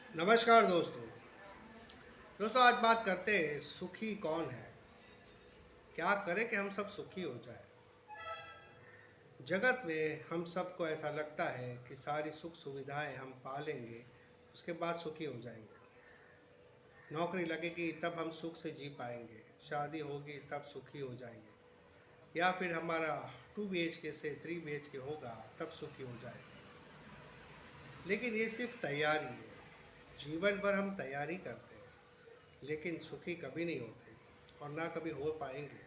नमस्कार दोस्तों। आज बात करते हैं सुखी कौन है। क्या करें कि हम सब सुखी हो जाए। जगत में हम सबको ऐसा लगता है कि सारी सुख सुविधाएं हम पा लेंगे, उसके बाद सुखी हो जाएंगे। नौकरी लगेगी तब हम सुख से जी पाएंगे, शादी होगी तब सुखी हो जाएंगे, या फिर हमारा 2 BHK से 3 BHK होगा तब सुखी हो जाएंगे। लेकिन ये सिर्फ तैयारी है। जीवन भर हम तैयारी करते हैं लेकिन सुखी कभी नहीं होते और ना कभी हो पाएंगे।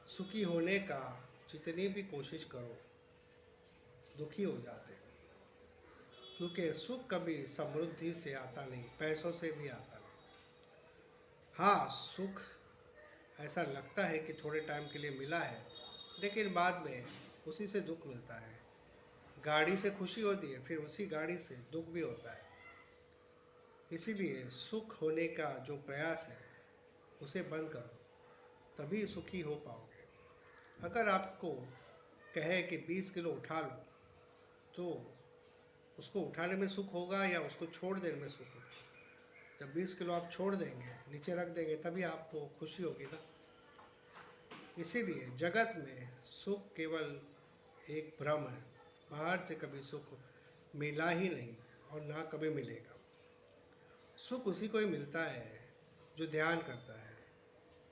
सुखी होने का जितनी भी कोशिश करो, दुखी हो जाते हैं, क्योंकि सुख कभी समृद्धि से आता नहीं, पैसों से भी आता नहीं। हाँ, सुख ऐसा लगता है कि थोड़े टाइम के लिए मिला है, लेकिन बाद में उसी से दुख मिलता है। गाड़ी से खुशी होती है, फिर उसी गाड़ी से दुख भी होता है। इसीलिए सुख होने का जो प्रयास है उसे बंद करो, तभी सुखी हो पाओगे। अगर आपको कहे कि 20 किलो उठा लो, तो उसको उठाने में सुख होगा या उसको छोड़ देने में सुख होगा। जब 20 किलो आप छोड़ देंगे, नीचे रख देंगे, तभी आपको खुशी होगी ना। इसीलिए जगत में सुख केवल एक भ्रम है। बाहर से कभी सुख मिला ही नहीं और ना कभी मिलेगा। सुख उसी को ही मिलता है जो ध्यान करता है,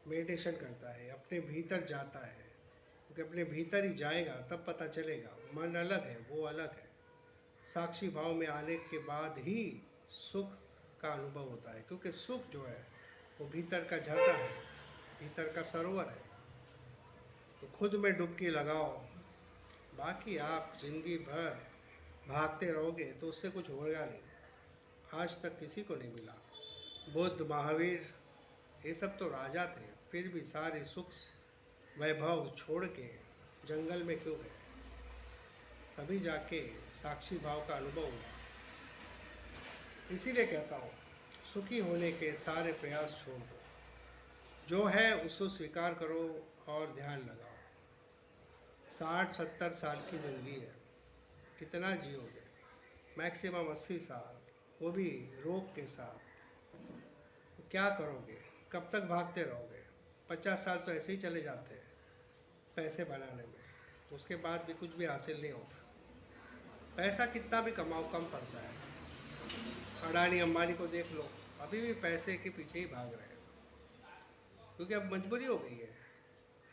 मेडिटेशन करता है, अपने भीतर जाता है। क्योंकि अपने भीतर ही जाएगा तब पता चलेगा। मन अलग है, वो अलग है। साक्षी भाव में आने के बाद ही सुख का अनुभव होता है, क्योंकि सुख जो है वो भीतर का झरना है, भीतर का सरोवर है। तो खुद में डुबकी लगाओ। बाकी आप जिंदगी भर भागते रहोगे तो उससे कुछ होगा नहीं। आज तक किसी को नहीं मिला। बुद्ध, महावीर, ये सब तो राजा थे, फिर भी सारे सुख वैभव छोड़ के जंगल में क्यों गए? तभी जाके साक्षी भाव का अनुभव हुआ। इसीलिए कहता हूँ, सुखी होने के सारे प्रयास छोड़ दो। जो है उसको स्वीकार करो और ध्यान लगाओ। 60-70 साल की ज़िंदगी है, कितना जियोगे? मैक्सिमम 80 साल, वो भी रोग के साथ। तो क्या करोगे? कब तक भागते रहोगे? 50 साल तो ऐसे ही चले जाते हैं पैसे बनाने में, उसके बाद भी कुछ भी हासिल नहीं होता। पैसा कितना भी कमाओ कम पड़ता है। अडानी अंबानी को देख लो, अभी भी पैसे के पीछे ही भाग रहे हैं, क्योंकि अब मजबूरी हो गई है।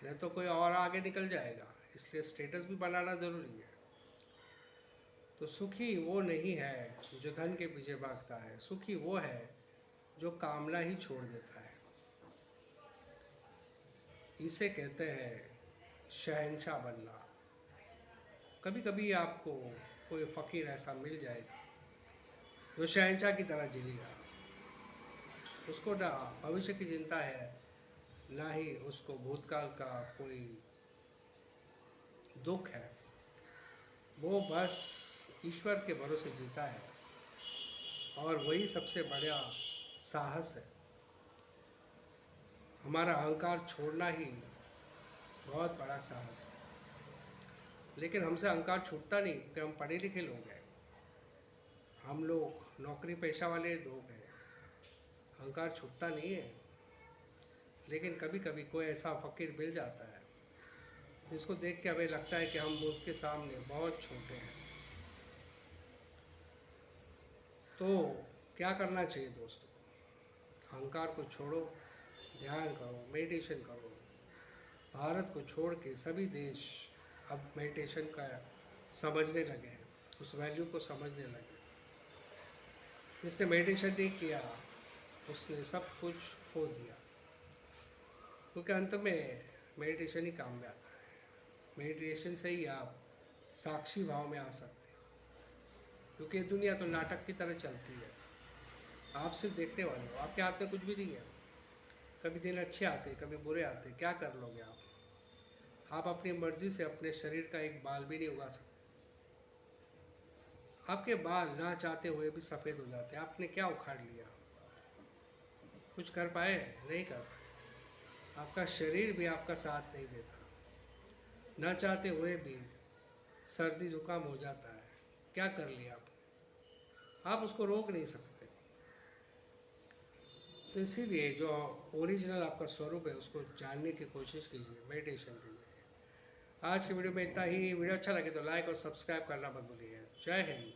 नहीं तो कोई और आगे निकल जाएगा, इसलिए स्टेटस भी बनाना ज़रूरी है। तो सुखी वो नहीं है जो धन के पीछे भागता है, सुखी वो है जो कामना ही छोड़ देता है। इसे कहते हैं शहंशाह बनना। कभी कभी आपको कोई फ़कीर ऐसा मिल जाएगा जो शहंशाह की तरह जिएगा। उसको ना भविष्य की चिंता है, ना ही उसको भूतकाल का कोई दुख है। वो बस ईश्वर के भरोसे जीता है, और वही सबसे बड़ा साहस है। हमारा अहंकार छोड़ना ही बहुत बड़ा साहस है। लेकिन हमसे अहंकार छूटता नहीं, क्योंकि हम पढ़े लिखे लोग हैं, हम लोग नौकरी पेशा वाले लोग हैं। अहंकार छूटता नहीं है। लेकिन कभी कभी कोई ऐसा फ़कीर मिल जाता है जिसको देख के हमें लगता है कि हम उसके सामने बहुत छोटे हैं। तो क्या करना चाहिए दोस्तों? अहंकार को छोड़ो, ध्यान करो, मेडिटेशन करो। भारत को छोड़ के सभी देश अब मेडिटेशन का समझने लगे हैं, उस वैल्यू को समझने लगे। जिसने मेडिटेशन नहीं किया उसने सब कुछ खो दिया, क्योंकि अंत में मेडिटेशन ही काम में आता है। मेडिटेशन से ही आप साक्षी भाव में आ सकते हो, क्योंकि ये दुनिया तो नाटक की तरह चलती है। आप सिर्फ देखने वाले हो, आपके हाथ में कुछ भी नहीं है। कभी दिन अच्छे आते, कभी बुरे आते, क्या कर लोगे आप? आप अपनी मर्जी से अपने शरीर का एक बाल भी नहीं उगा सकते। आपके बाल ना चाहते हुए भी सफ़ेद हो जाते हैं। आपने क्या उखाड़ लिया? कुछ कर पाए? नहीं कर पाए। आपका शरीर भी आपका साथ नहीं देता। ना चाहते हुए भी सर्दी जुकाम हो जाता है। क्या कर लिया आपने? आप उसको रोक नहीं सकते। तो इसीलिए जो ओरिजिनल आपका स्वरूप है उसको जानने की कोशिश कीजिए, मेडिटेशन कीजिए। आज की वीडियो में इतना ही। वीडियो अच्छा लगे तो लाइक और सब्सक्राइब करना मत भूलिएगा। जय हिंद।